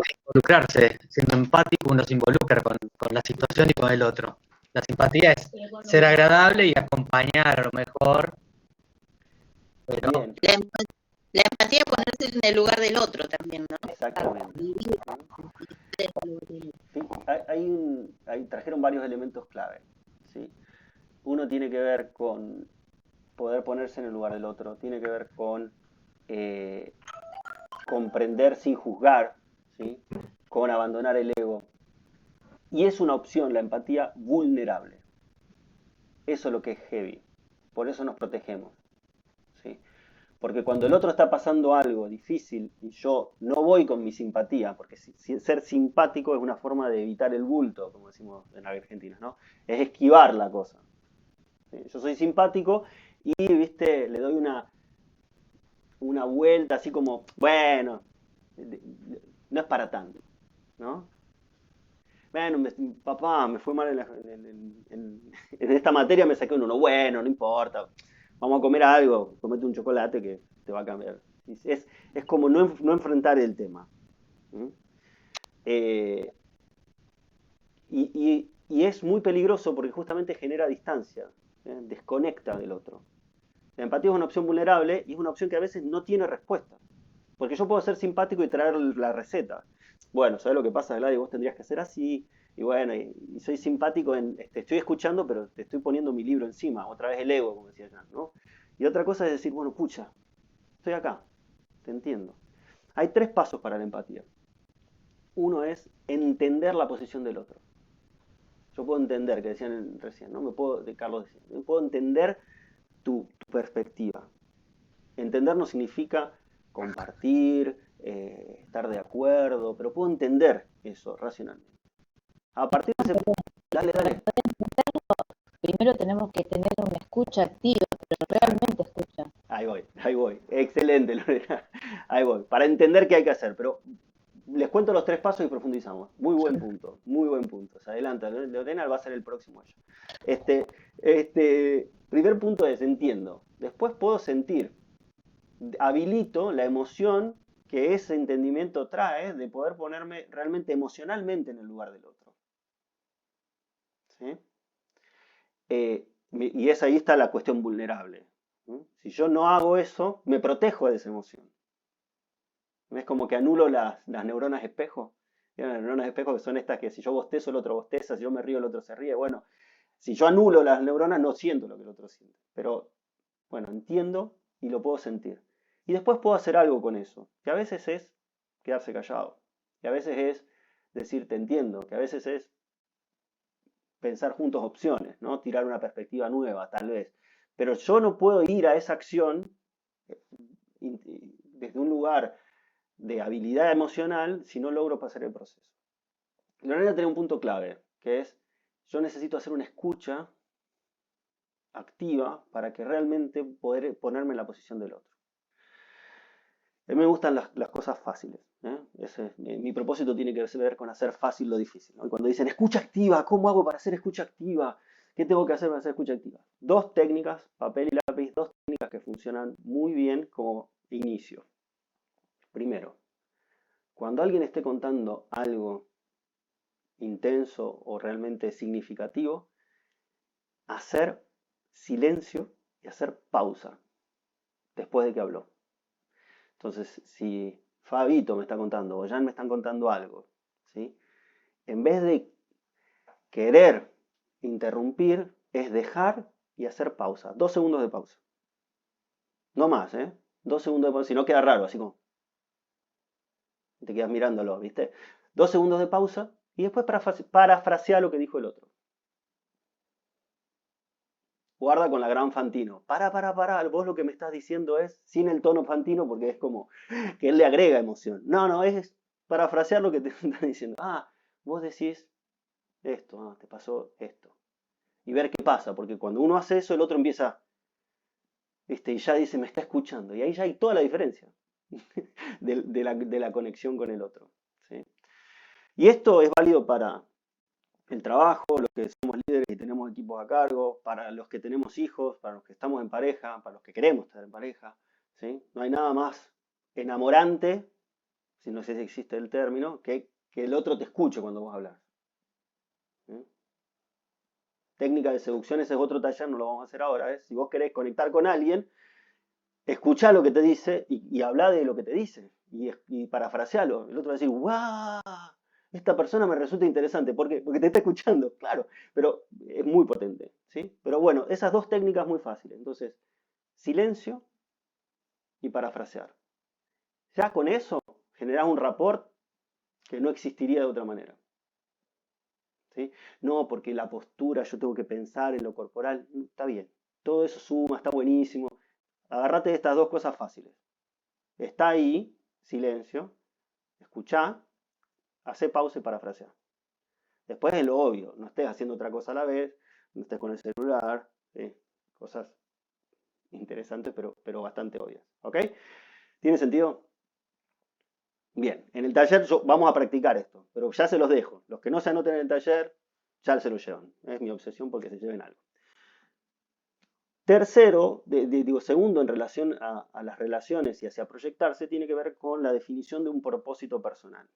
[SPEAKER 7] que involucrarse, siendo empático, uno se involucra con la situación y con el otro. La simpatía es ser agradable y acompañar a lo mejor. Pero
[SPEAKER 1] Bien.
[SPEAKER 3] La empatía es ponerse en el lugar del otro también, ¿no?
[SPEAKER 1] Exactamente. Sí, trajeron varios elementos clave. ¿Sí? Uno tiene que ver con poder ponerse en el lugar del otro, tiene que ver con comprender sin juzgar, ¿sí? Con abandonar el ego. Y es una opción, la empatía vulnerable. Eso es lo que es heavy. Por eso nos protegemos. ¿Sí? Porque cuando el otro está pasando algo difícil y yo no voy con mi simpatía, porque ser simpático es una forma de evitar el bulto, como decimos en Argentina, ¿no? Es esquivar la cosa. ¿Sí? Yo soy simpático y, viste, le doy una vuelta así como, bueno, no es para tanto, ¿no? bueno, papá, me fue mal en esta materia, me saqué un 1. Bueno, no importa. Vamos a comer algo, comete un chocolate que te va a cambiar. Es como no enfrentar el tema. ¿Mm? Eh, y es muy peligroso porque justamente genera distancia, desconecta del otro. La empatía es una opción vulnerable y es una opción que a veces no tiene respuesta. Porque yo puedo ser simpático y traer la receta. Bueno, ¿sabes lo que pasa, Gladys? Vos tendrías que hacer así. Y bueno, y soy simpático te estoy escuchando, pero te estoy poniendo mi libro encima. Otra vez el ego, como decía Jan, ¿no? Y otra cosa es decir, bueno, pucha, estoy acá, te entiendo. Hay 3 pasos para la empatía. Uno es entender la posición del otro. Yo puedo entender, que decían recién, ¿no? Carlos decía, me puedo entender tu perspectiva. Entender no significa compartir, estar de acuerdo, pero puedo entender eso racionalmente. A partir de ese punto, dale.
[SPEAKER 6] Primero tenemos que tener una escucha activa, pero realmente escucha.
[SPEAKER 1] Ahí voy. Excelente, Lorena. Ahí voy. Para entender qué hay que hacer, pero les cuento los 3 pasos y profundizamos. Muy buen punto. Se adelanta. Lorena va a ser el próximo año. Primer punto es, entiendo. Después puedo sentir. Habilito la emoción que ese entendimiento trae de poder ponerme realmente emocionalmente en el lugar del otro. ¿Sí? Y ahí está la cuestión vulnerable. ¿No? Si yo no hago eso, me protejo de esa emoción. ¿No? Es como que anulo las neuronas espejo. Las neuronas espejo que son estas que si yo bostezo, el otro bosteza, si yo me río, el otro se ríe. Bueno, si yo anulo las neuronas, no siento lo que el otro siente. Pero, bueno, entiendo y lo puedo sentir. Y después puedo hacer algo con eso, que a veces es quedarse callado, que a veces es decir te entiendo, que a veces es pensar juntos opciones, ¿no? Tirar una perspectiva nueva, tal vez. Pero yo no puedo ir a esa acción desde un lugar de habilidad emocional si no logro pasar el proceso. Lorena tiene un punto clave, que es yo necesito hacer una escucha activa para que realmente poder ponerme en la posición del otro. A mí me gustan las cosas fáciles. Mi propósito tiene que ver con hacer fácil lo difícil, ¿no? Y cuando dicen escucha activa, ¿cómo hago para hacer escucha activa? ¿Qué tengo que hacer para hacer escucha activa? 2 técnicas, papel y lápiz, 2 técnicas que funcionan muy bien como inicio. Primero, cuando alguien esté contando algo intenso o realmente significativo, hacer silencio y hacer pausa después de que habló. Entonces, si Fabito me está contando o Jan me están contando algo, ¿sí? En vez de querer interrumpir, es dejar y hacer pausa. 2 segundos de pausa. No más, 2 segundos de pausa, si no queda raro, así como te quedas mirándolo, ¿viste? 2 segundos de pausa y después parafrasear lo que dijo el otro. Guarda con la gran Fantino. Para, vos lo que me estás diciendo es sin el tono Fantino porque es como que él le agrega emoción. No, es parafrasear lo que te están diciendo. Ah, vos decís esto, te pasó esto. Y ver qué pasa, porque cuando uno hace eso, el otro empieza, y ya dice, me está escuchando. Y ahí ya hay toda la diferencia de la conexión con el otro. ¿Sí? Y esto es válido para el trabajo, los que somos líderes y tenemos equipos a cargo, para los que tenemos hijos, para los que estamos en pareja, para los que queremos estar en pareja. ¿Sí? No hay nada más enamorante, si no sé si existe el término, que el otro te escuche cuando vos hablas. ¿Sí? Técnica de seducción, ese es otro taller, no lo vamos a hacer ahora. Si vos querés conectar con alguien, escuchá lo que te dice y habla de lo que te dice y parafrasealo. El otro va a decir, ¡guau! Esta persona me resulta interesante. ¿Por qué? Porque te está escuchando, claro, pero es muy potente, ¿sí? Pero bueno, esas 2 técnicas muy fáciles. Entonces, silencio y parafrasear. Ya con eso generás un rapport que no existiría de otra manera. ¿Sí? No, porque la postura, yo tengo que pensar en lo corporal. Está bien, todo eso suma, está buenísimo. Agárrate de estas 2 cosas fáciles. Está ahí, silencio, escuchá, hace pausa y parafrasea. Después es lo obvio, no estés haciendo otra cosa a la vez, no estés con el celular, cosas interesantes pero bastante obvias. ¿Ok? ¿Tiene sentido? Bien, en el taller vamos a practicar esto, pero ya se los dejo. Los que no se anoten en el taller, ya se lo llevan. Es mi obsesión porque se lleven algo. Tercero, segundo, en relación a las relaciones y hacia proyectarse, tiene que ver con la definición de un propósito personal.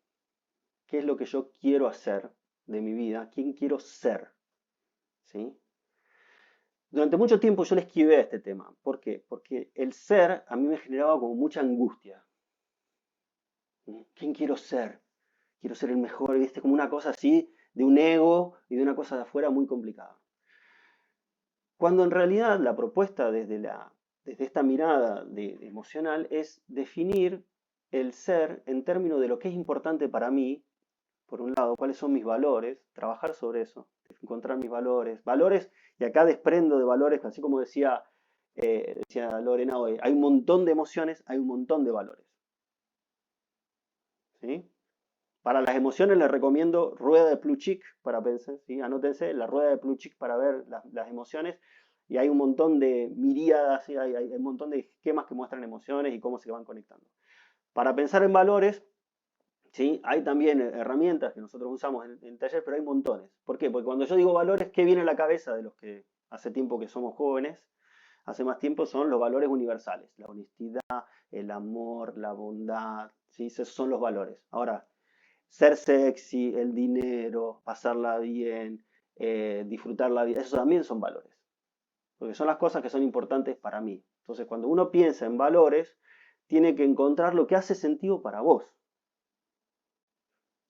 [SPEAKER 1] ¿Qué es lo que yo quiero hacer de mi vida? ¿Quién quiero ser? ¿Sí? Durante mucho tiempo yo le esquivé a este tema. ¿Por qué? Porque el ser a mí me generaba como mucha angustia. ¿Quién quiero ser? Quiero ser el mejor, ¿viste? Como una cosa así de un ego y de una cosa de afuera muy complicada. Cuando en realidad la propuesta desde esta mirada emocional es definir el ser en términos de lo que es importante para mí, por un lado, cuáles son mis valores, trabajar sobre eso, encontrar mis valores, y acá desprendo de valores, así como decía Lorena hoy, hay un montón de emociones, hay un montón de valores. ¿Sí? Para las emociones les recomiendo rueda de Plutchik para pensar, ¿sí? Anótense la rueda de Plutchik para ver las emociones, y hay un montón de miríadas, ¿sí? hay un montón de esquemas que muestran emociones y cómo se van conectando. Para pensar en valores, ¿sí? Hay también herramientas que nosotros usamos en el taller, pero hay montones. ¿Por qué? Porque cuando yo digo valores, ¿qué viene a la cabeza de los que hace tiempo que somos jóvenes? Hace más tiempo son los valores universales, la honestidad, el amor, la bondad, ¿sí? Esos son los valores. Ahora, ser sexy, el dinero, pasarla bien, disfrutar la vida, esos también son valores. Porque son las cosas que son importantes para mí. Entonces, cuando uno piensa en valores, tiene que encontrar lo que hace sentido para vos.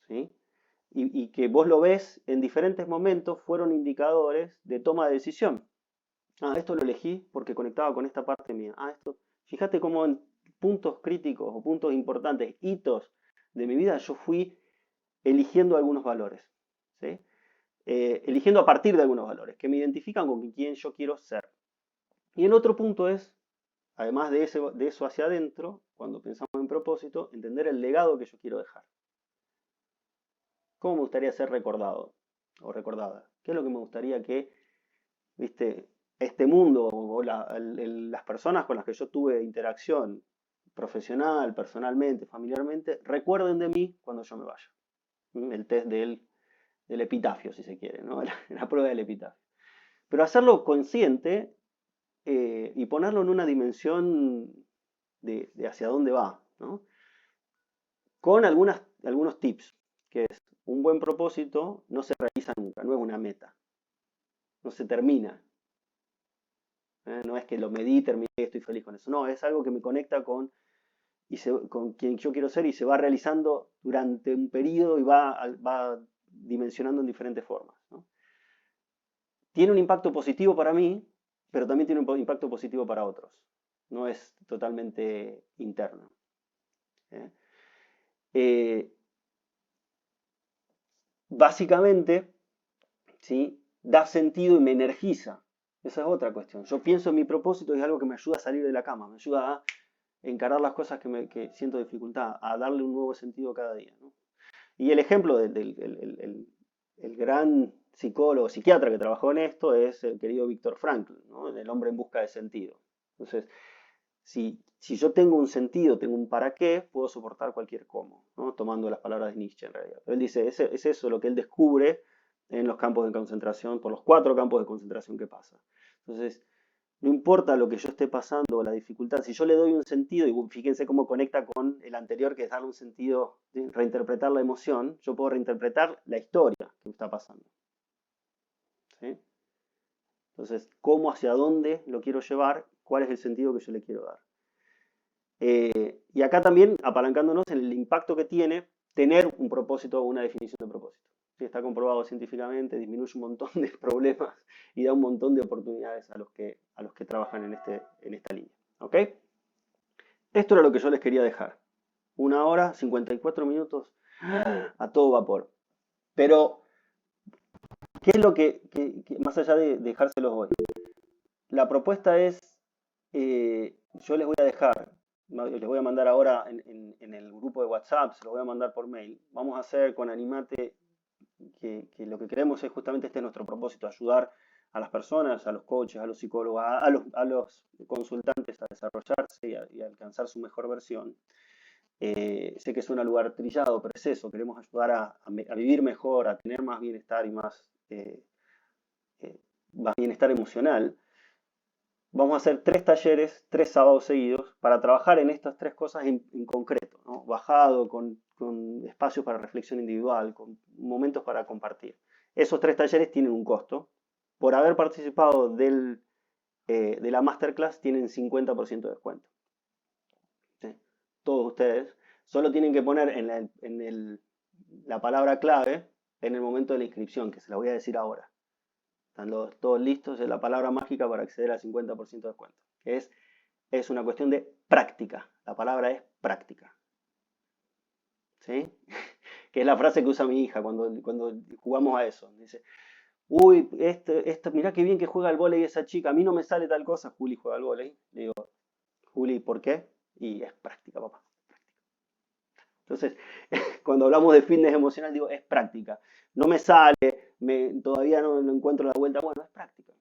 [SPEAKER 1] ¿Sí? Y que vos lo ves en diferentes momentos, fueron indicadores de toma de decisión. Ah, esto lo elegí porque conectaba con esta parte mía. Ah, esto. Fíjate cómo en puntos críticos o puntos importantes, hitos de mi vida, yo fui eligiendo algunos valores. ¿Sí? Eligiendo a partir de algunos valores que me identifican con quién yo quiero ser. Y el otro punto es, además de eso hacia adentro, cuando pensamos en propósito, entender el legado que yo quiero dejar. ¿Cómo me gustaría ser recordado o recordada? ¿Qué es lo que me gustaría que, viste, este mundo o las personas con las que yo tuve interacción profesional, personalmente, familiarmente, recuerden de mí cuando yo me vaya? El test del epitafio, si se quiere, ¿no? La prueba del epitafio. Pero hacerlo consciente y ponerlo en una dimensión de hacia dónde va, ¿no? Con algunos tips, que es un buen propósito no se realiza nunca, no es una meta, no se termina. No es que lo medí, terminé y estoy feliz con eso. No, es algo que me conecta con quien yo quiero ser y se va realizando durante un periodo y va dimensionando en diferentes formas, ¿no? Tiene un impacto positivo para mí, pero también tiene un impacto positivo para otros. No es totalmente interno. Básicamente, ¿sí? Da sentido y me energiza. Esa es otra cuestión. Yo pienso en mi propósito y es algo que me ayuda a salir de la cama, me ayuda a encarar las cosas que siento dificultad, a darle un nuevo sentido cada día, ¿no? Y el ejemplo del gran psicólogo, psiquiatra que trabajó en esto es el querido Viktor Frankl, ¿no? En El hombre en busca de sentido. Entonces, si yo tengo un sentido, tengo un para qué, puedo soportar cualquier cómo, ¿no? Tomando las palabras de Nietzsche en realidad. Pero él dice, es eso lo que él descubre en los campos de concentración, por los 4 campos de concentración que pasa. Entonces, no importa lo que yo esté pasando o la dificultad, si yo le doy un sentido, y fíjense cómo conecta con el anterior, que es darle un sentido, ¿sí? Reinterpretar la emoción, yo puedo reinterpretar la historia que está pasando. ¿Sí? Entonces, ¿cómo, hacia dónde lo quiero llevar? ¿Cuál es el sentido que yo le quiero dar? Y acá también apalancándonos en el impacto que tiene tener un propósito o una definición de propósito. ¿Sí? Está comprobado científicamente, disminuye un montón de problemas y da un montón de oportunidades a los que trabajan en esta línea. ¿Ok? Esto era lo que yo les quería dejar. 1 hora, 54 minutos a todo vapor. Pero, ¿qué es lo que más allá de dejárselos hoy? La propuesta es, yo les voy a dejar, les voy a mandar ahora en el grupo de WhatsApp, se los voy a mandar por mail. Vamos a hacer con Animate, que lo que queremos es justamente este es nuestro propósito, ayudar a las personas, a los coaches, a los psicólogos, a los consultantes a desarrollarse y a alcanzar su mejor versión. Sé que suena lugar trillado, pero es eso, queremos ayudar a vivir mejor, a tener más bienestar y más bienestar emocional. Vamos a hacer 3 talleres, 3 sábados seguidos, para trabajar en estas 3 cosas en concreto, ¿no? Bajado, con espacios para reflexión individual, con momentos para compartir. Esos 3 talleres tienen un costo. Por haber participado de la masterclass tienen 50% de descuento. ¿Sí? Todos ustedes solo tienen que poner en la palabra clave en el momento de la inscripción, que se la voy a decir ahora. Están todos listos, es la palabra mágica para acceder al 50% de descuento. Es una cuestión de práctica. La palabra es práctica. ¿Sí? Que es la frase que usa mi hija cuando jugamos a eso. Dice, uy, mirá qué bien que juega al vóley esa chica, a mí no me sale tal cosa. Juli juega al vóley. Le digo, Juli, ¿por qué? Y es práctica, papá. Entonces, cuando hablamos de fitness emocional, digo, es práctica. No me sale, todavía no encuentro la vuelta. Bueno, es práctica.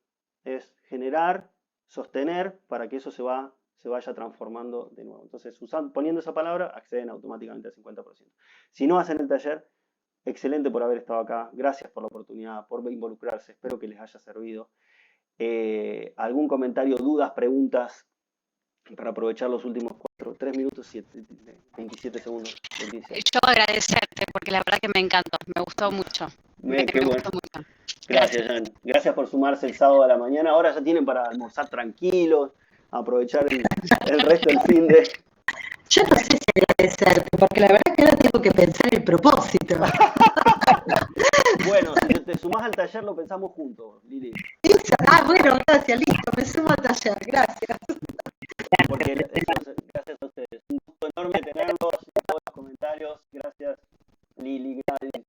[SPEAKER 1] Es generar, sostener, para que eso se vaya transformando de nuevo. Entonces, poniendo esa palabra, acceden automáticamente al 50%. Si no hacen el taller, excelente por haber estado acá. Gracias por la oportunidad, por involucrarse. Espero que les haya servido. ¿Algún comentario, dudas, preguntas? Para aprovechar los últimos 3 minutos, 27 segundos. 27.
[SPEAKER 4] Yo agradecerte, porque la verdad que me encantó, me gustó mucho. Me gustó mucho.
[SPEAKER 1] Gracias, Jan. Gracias por sumarse el sábado a la mañana. Ahora ya tienen para almorzar tranquilos, aprovechar el resto del fin de...
[SPEAKER 8] Yo no sé si agradecerte, porque la verdad que ahora tengo que pensar el propósito.
[SPEAKER 1] Bueno, si te sumás al taller lo pensamos juntos, Lili.
[SPEAKER 8] Bueno, gracias, listo, me sumo al taller, gracias.
[SPEAKER 1] Porque gracias a ustedes. Un gusto enorme tenerlos, todos los comentarios. Gracias, Lili, Gladys.